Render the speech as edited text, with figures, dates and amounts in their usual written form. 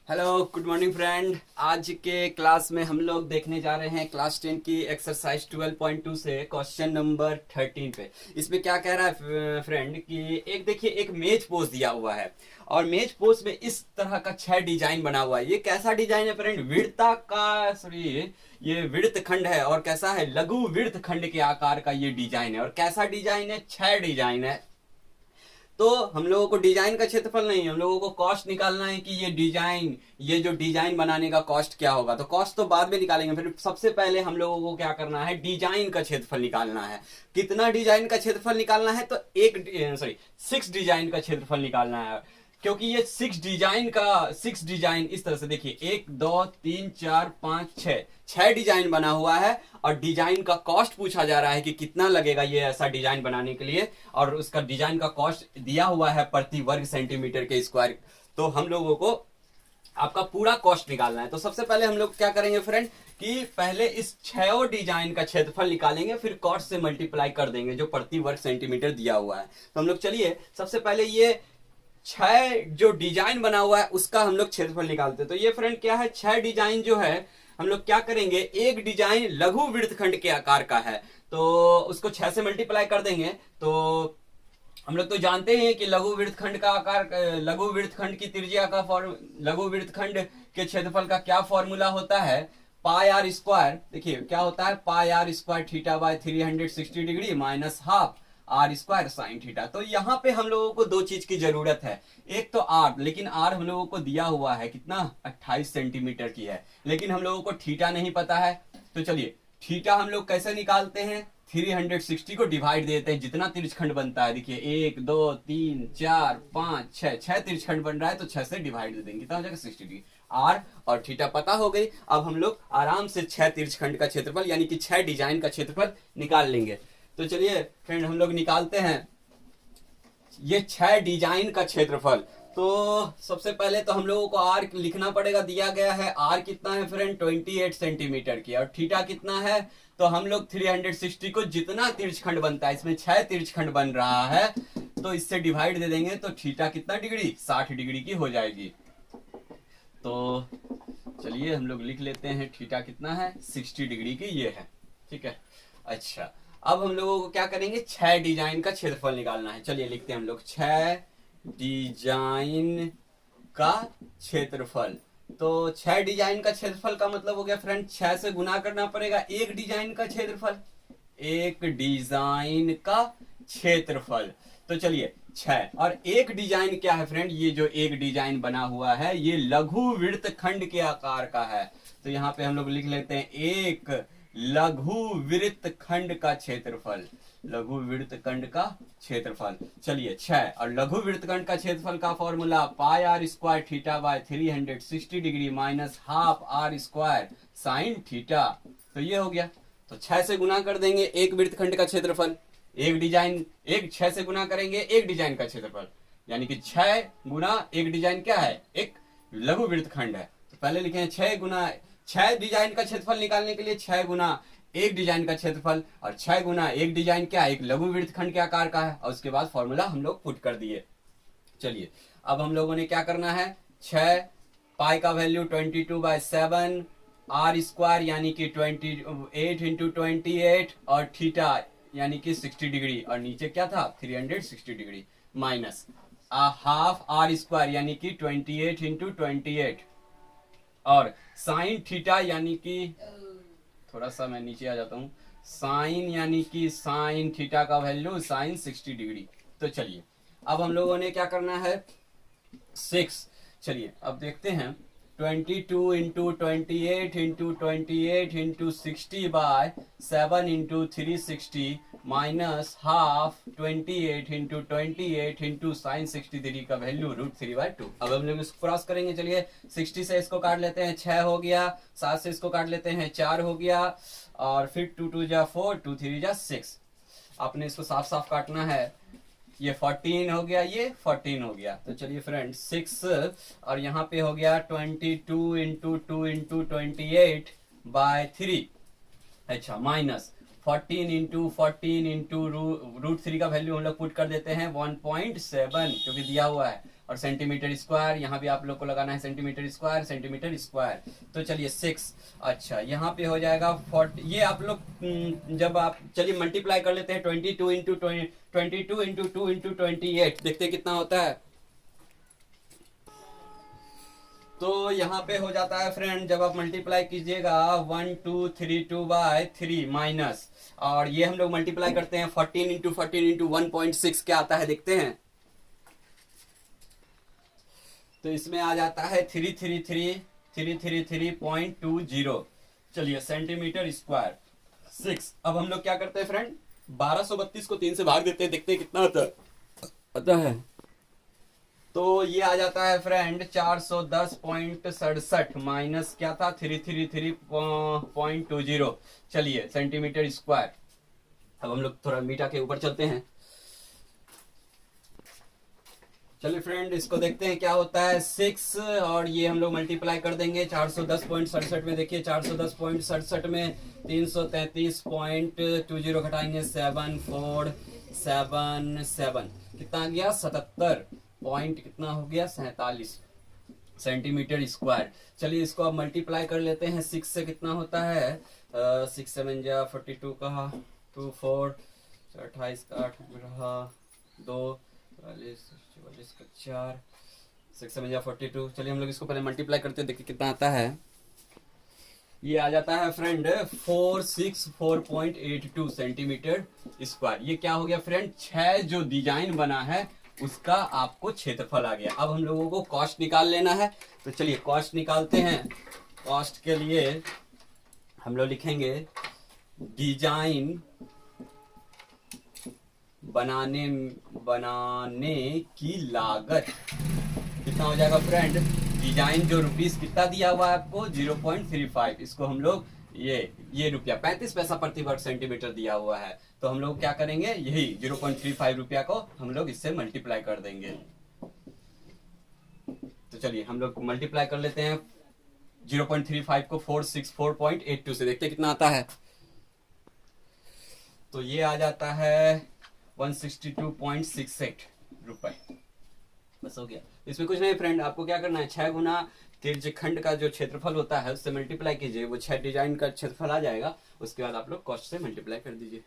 Hello good morning friend. आज के class में हम लोग देखने जा रहे हैं क्लास 10 की एक्सरसाइज 12.2 से क्वेश्चन नंबर 13 पे। इसमें क्या कह रहा है फ्रेंड कि एक देखिए एक मेज पोज दिया हुआ है और मेज पोज में इस तरह का 6 डिजाइन बना हुआ है। ये कैसा डिजाइन है फ्रेंड? विड्थ का सॉरी ये विड्थ खंड है और कैसा है, लघु विड्थ खंड के आकार का ये डिजाइन है। और कैसा डिजाइन है? 6 डिजाइन है। तो हम लोगों को डिजाइन का क्षेत्रफल नहीं, हम लोगों को कॉस्ट निकालना है कि ये जो डिजाइन बनाने का कॉस्ट क्या होगा। तो कॉस्ट तो बाद में निकालेंगे, फिर सबसे पहले हम लोगों को क्या करना है, डिजाइन का क्षेत्रफल निकालना है। कितना डिजाइन का क्षेत्रफल निकालना है? तो 6 डिजाइन का क्षेत्रफल निकालना है। क्योंकि ये 6 डिजाइन इस तरह से देखिए, 1 2 3 4 5 6 डिजाइन बना हुआ है और डिजाइन का कॉस्ट पूछा जा रहा है कि कितना लगेगा ये ऐसा डिजाइन बनाने के लिए। और उसका डिजाइन का कॉस्ट दिया हुआ है प्रति वर्ग सेंटीमीटर के स्क्वायर। तो हम लोगों को आपका पूरा कॉस्ट निकालना है। तो सबसे पहले हम लोग क्या करेंगे फ्रेंड कि पहले इस 6 डिजाइन का क्षेत्रफल निकालेंगे, फिर कॉस्ट से मल्टीप्लाई कर देंगे जो प्रति वर्ग सेंटीमीटर दिया हुआ है। तो हम लोग चलिए सबसे पहले ये 6 जो डिजाइन बना हुआ है उसका हम लोग क्षेत्रफल निकालते हैं। तो ये फ्रेंड क्या है, 6 डिजाइन जो है हम लोग क्या करेंगे, एक डिजाइन लघु वृत्तखंड के आकार का है तो उसको 6 से मल्टीप्लाई कर देंगे। तो हम लोग तो जानते हैं कि लघु वृत्तखंड का आकार, लघु वृत्तखंड की त्रिज्या का लघु वृत्तखंड के क्षेत्रफल का क्या फॉर्मूला होता है, पाई आर स्क्वायर। देखिए क्या होता है, pi are square theta by 360 degree minus half are square sine theta. तो यहाँ पे हम लोगों को दो चीज की जरूरत है, एक तो आर, लेकिन आर हम लोगों को दिया हुआ है कितना, 28 सेंटीमीटर की है, लेकिन हम लोगों को थीटा नहीं पता है। तो चलिए थीटा हम लोग कैसे निकालते हैं, 360 को डिवाइड देते हैं, जितना तिरछखंड बनता है। देखिए 1 2 3 4 5 6 तिरछखंड बन रहा है तो 6 से डिवाइड दे देंगे, कितना हो जाएगा 60 डिग्री। आर और थीटा पता हो गई। अब हम लोग आराम से 6 तिरछखंड का क्षेत्रफल यानी कि 6 डिजाइन का क्षेत्रफल निकाल लेंगे। तो चलिए फ्रेंड हम लोग निकालते हैं ये 6 डिजाइन का क्षेत्रफल। तो सबसे पहले तो हम लोगों को आर लिखना पड़ेगा, दिया गया है आर कितना है फ्रेंड, 28 सेंटीमीटर की, और थीटा कितना है, तो हम लोग 360 को जितना तिरछखंड बनता है, इसमें 6 तिरछखंड बन रहा है तो इससे डिवाइड दे देंगे तो थीटा कितना डिग्री, 60 डिग्री की हो जाएगी। तो चलिए हम लोग लिख लेते हैं थीटा कितना है, 60 डिग्री की ये है, ठीक है। अच्छा अब हम लोगों को क्या करेंगे, 6 डिजाइन का क्षेत्रफल निकालना है। चलिए लिखते हैं हम लोग 6 डिजाइन का क्षेत्रफल। तो 6 डिजाइन का क्षेत्रफल का मतलब हो गया फ्रेंड, 6 से गुना करना पड़ेगा एक डिजाइन का क्षेत्रफल, एक डिजाइन का क्षेत्रफल। तो चलिए 6 और एक डिजाइन क्या है फ्रेंड, ये जो एक डिजाइन बना हुआ है ये लघु वृत्तखंड के आकार का है। तो यहाँ पे हम लोग लिख लेते हैं एक लघु वृत्तखंड का क्षेत्रफल, लघु वृत्तखंड का क्षेत्रफल। चलिए 6 और लघु वृत्तखंड का क्षेत्रफल का formula pi are square theta by 360 degree minus half are square sine theta. तो ये हो गया। तो 6 से गुना कर देंगे एक वृत्तखंड का क्षेत्रफल, एक डिजाइन, एक 6 से गुना करेंगे एक डिजाइन का क्षेत्रफल, यानी कि 6 गुना एक डिजाइन क्या है, एक लघु वृत्तखंड है। तो पहले लिखे हैं 6 डिजाइन का क्षेत्रफल निकालने के लिए 6 गुना एक डिजाइन का क्षेत्रफल, और 6 गुना एक डिजाइन क्या है, एक लघु वृत्तखंड के आकार का है, और उसके बाद फॉर्मूला हम लोग पुट कर दिए। चलिए अब हम लोगों ने क्या करना है, 6 पाई का वैल्यू 22/7 आर स्क्वायर यानी कि 28 इंटू 28 और थीटा यानी कि 60 डिग्री, और नीचे क्या था 360 degree minus half are square यानी कि 28 इंटू 28 और साइन थीटा यानी कि, थोड़ा सा मैं नीचे आ जाता हूं, साइन यानी कि साइन थीटा का वैल्यू साइन 60 डिग्री। तो चलिए अब हम लोगों ने क्या करना है 6, चलिए अब देखते हैं 22 into 28 into 28 into 60 by 7 into 360 minus half 28 into 28 into sine 60 degree का वैल्यू √3/2। अब हम लोग इसको क्रॉस करेंगे। चलिए 60 से इसको काट लेते हैं 6 हो गया, 7 से इसको काट लेते हैं 4 हो गया, और फिर 2 2 जा 4, 2 3 जा 6। आपने इसको साफ साफ काटना है, ये 14 हो गया, ये 14 हो गया। तो चलिए फ्रेंड 6 और यहाँ पे हो गया 22 इंटू 2 इंटू 28 बाय 3, अच्छा माइनस 14 इंटू 14 इंटू √3 का वैल्यू हम लोग पुट कर देते हैं 1.7 क्योंकि दिया हुआ है, और सेंटीमीटर स्क्वायर, यहाँ भी आप लोग को लगाना है सेंटीमीटर स्क्वायर, सेंटीमीटर स्क्वायर। तो चलिए 6, अच्छा यहाँ पे हो जाएगा 40। ये आप लोग जब आप चलिए मल्टीप्लाई कर लेते हैं 22 इंटू 22 इंटू 2 इंटू 28, देखते हैं कितना होता है। तो यहाँ पे हो जाता है फ्रेंड, जब आप मल्टीप्लाई कीजिएगा 1232 बाय 3 माइनस, और ये हम लोग मल्टीप्लाई करते हैं 14 इंटू 14 इंटू 1.6, क्या आता है देखते हैं। तो इसमें आ जाता है 333.20। चलिए सेंटीमीटर स्क्वायर 6। अब हम लोग क्या करते हैं फ्रेंड, 1232 को 3 से भाग देते हैं, देखते हैं कितना आता है। तो ये आ जाता है फ्रेंड 410.67 माइनस क्या था 333.20। चलिए सेंटीमीटर स्क्वायर। अब हम लोग थोड़ा मीटा के ऊपर चलते हैं। चलिए फ्रेंड इसको देखते हैं क्या होता है 6, और ये हम लोग मल्टीप्लाई कर देंगे 410.67 में। देखिए 410.67 में 333.20 घटाएंगे 7477, कितना आ गया 77 पॉइंट, कितना हो गया 47 सेंटीमीटर स्क्वायर। चलिए इसको अब मल्टीप्लाई कर लेते हैं 6 से, कितना होता है 6 7 जा 42 का 2 4 28 का 8 रहा 2 44 का 4 6 7 जा 42। चलिए हम लोग इसको पहले मल्टीप्लाई करते हैं, देखिए कितना आता है। ये आ जाता है फ्रेंड 464.82 सेंटीमीटर स्क्वायर। ये क्या हो गया फ्रेंड, 6 जो डिजाइन बना है उसका आपको क्षेत्रफल आ गया। अब हम लोगों को कॉस्ट निकाल लेना है, तो चलिए कॉस्ट निकालते हैं। कॉस्ट के लिए हम लोग लिखेंगे डिजाइन बनाने की लागत। कितना हो जाएगा फ्रेंड, डिजाइन जो रुपीस कितना दिया हुआ है आपको 0.35, इसको हम लोग ये रुपया 35 पैसा प्रति वर्ग सेंटीमीटर दिया हुआ है, तो हम लोग क्या करेंगे, यही 0.35 रुपया को हम लोग इससे मल्टीप्लाई कर देंगे। तो चलिए हम लोग मल्टीप्लाई कर लेते हैं 0.35 को 464.82 से, देखते हैं कितना आता है। तो ये आ जाता है 162.68 रुपए। बस हो गया, इसमें कुछ नहीं फ्रेंड, आपको क्या करना है 6 गुना तिर्यखंड का जो क्षेत्रफल होता है उससे मल्टीप्लाई कीजिए, वो 6 डिजाइन का क्षेत्रफल आ जाएगा। उसके बाद आप लोग कॉस्ट से मल्टीप्लाई कर दीजिए।